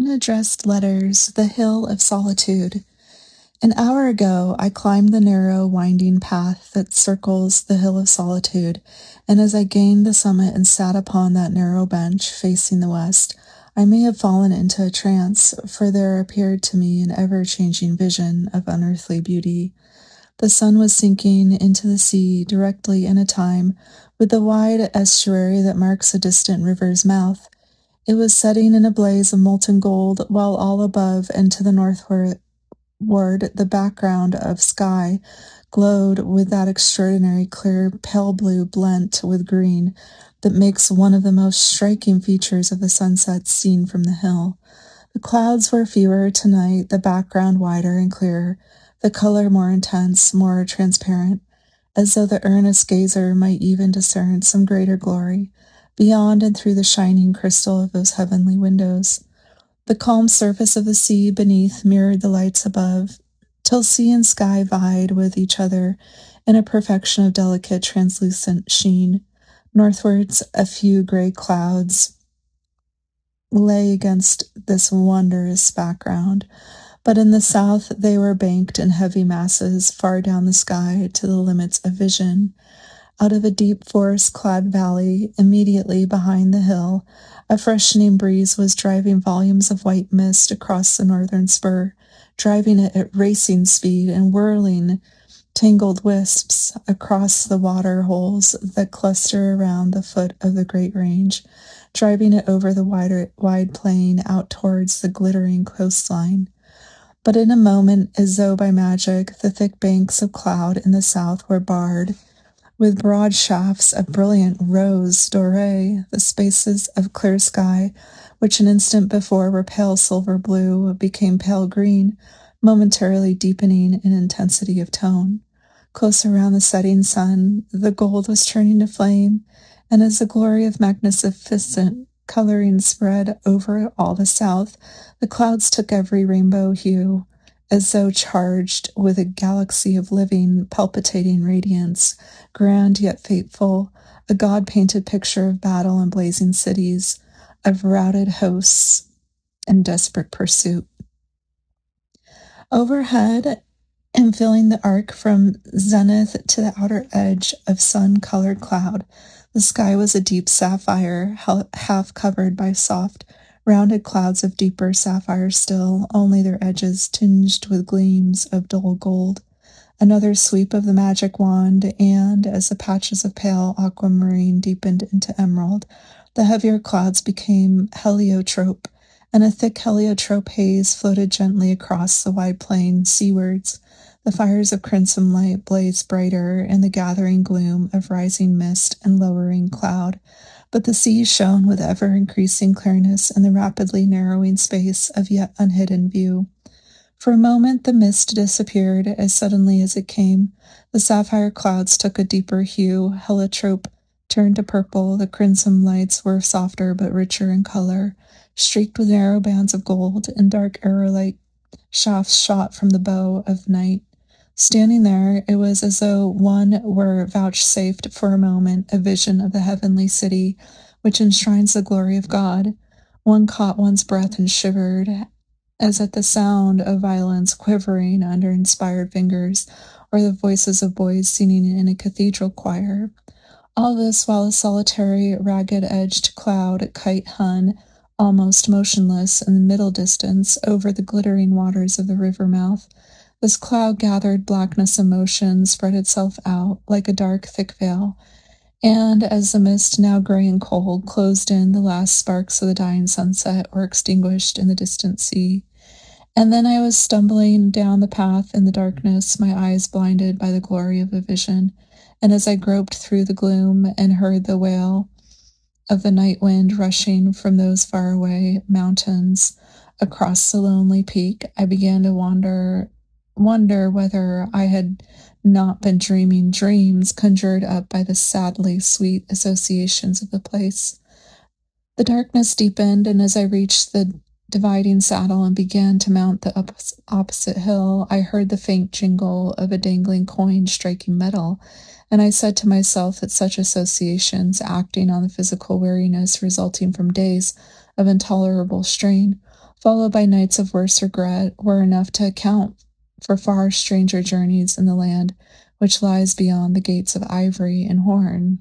Unaddressed Letters, the Hill of Solitude. An hour ago, I climbed the narrow, winding path that circles the Hill of Solitude, and as I gained the summit and sat upon that narrow bench facing the west, I may have fallen into a trance, for there appeared to me an ever-changing vision of unearthly beauty. The sun was sinking into the sea directly in a time with the wide estuary that marks a distant river's mouth. It was setting in a blaze of molten gold, while all above and to the northward the background of sky glowed with that extraordinary clear pale blue blent with green that makes one of the most striking features of the sunset seen from the hill. The clouds were fewer tonight, the background wider and clearer, the color more intense, more transparent, as though the earnest gazer might even discern some greater glory beyond and through the shining crystal of those heavenly windows. The calm surface of the sea beneath mirrored the lights above, till sea and sky vied with each other in a perfection of delicate translucent sheen. Northwards, a few gray clouds lay against this wondrous background, but in the south they were banked in heavy masses far down the sky to the limits of vision. Out of a deep forest-clad valley immediately behind the hill, a freshening breeze was driving volumes of white mist across the northern spur, driving it at racing speed and whirling tangled wisps across the water holes that cluster around the foot of the great range, driving it over the wide plain out towards the glittering coastline. But in a moment, as though by magic, the thick banks of cloud in the south were barred with broad shafts of brilliant rose doré. The spaces of clear sky, which an instant before were pale silver blue, became pale green, momentarily deepening in intensity of tone. Close around the setting sun, the gold was turning to flame, and as the glory of magnificent coloring spread over all the south, the clouds took every rainbow hue, as though charged with a galaxy of living, palpitating radiance, grand yet fateful, a God-painted picture of battle and blazing cities, of routed hosts and desperate pursuit. Overhead, and filling the arc from zenith to the outer edge of sun-colored cloud, the sky was a deep sapphire, half covered by soft, rounded clouds of deeper sapphire still, only their edges tinged with gleams of dull gold. Another sweep of the magic wand, and, as the patches of pale aquamarine deepened into emerald, the heavier clouds became heliotrope, and a thick heliotrope haze floated gently across the wide plain seawards. The fires of crimson light blazed brighter in the gathering gloom of rising mist and lowering cloud, but the sea shone with ever-increasing clearness in the rapidly narrowing space of yet unhidden view. For a moment the mist disappeared as suddenly as it came. The sapphire clouds took a deeper hue, heliotrope turned to purple, the crimson lights were softer but richer in color, streaked with narrow bands of gold, and dark arrow-like shafts shot from the bow of night. Standing there, it was as though one were vouchsafed for a moment a vision of the heavenly city which enshrines the glory of God. One caught one's breath and shivered, as at the sound of violins quivering under inspired fingers, or the voices of boys singing in a cathedral choir. All this while a solitary, ragged-edged cloud kite hung, almost motionless, in the middle distance over the glittering waters of the river mouth. This cloud gathered blackness and motion spread itself out like a dark, thick veil, and as the mist, now gray and cold, closed in the last sparks of the dying sunset were extinguished in the distant sea. And then I was stumbling down the path in the darkness, my eyes blinded by the glory of the vision, and as I groped through the gloom and heard the wail of the night wind rushing from those faraway mountains across the lonely peak, I began to wonder whether I had not been dreaming dreams conjured up by the sadly sweet associations of the place. The darkness deepened, and as I reached the dividing saddle and began to mount the opposite hill, I heard the faint jingle of a dangling coin striking metal, and I said to myself that such associations, acting on the physical weariness resulting from days of intolerable strain, followed by nights of worse regret, were enough to account for far stranger journeys in the land which lies beyond the gates of ivory and horn.